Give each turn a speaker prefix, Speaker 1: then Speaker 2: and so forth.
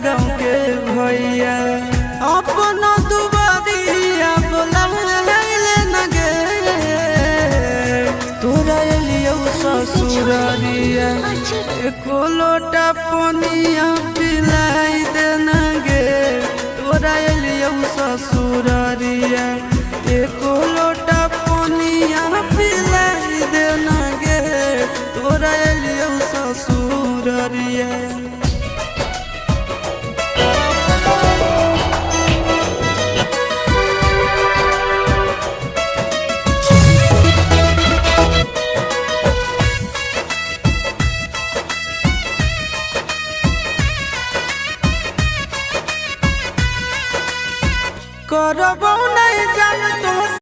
Speaker 1: गाँव के भैया अपना दुबारिया बोलाइले न गे तोरा एलियो ससुरारिया एको लोटा पनिया पिलाई दे न गे तोरा एलियो ससुरारिया।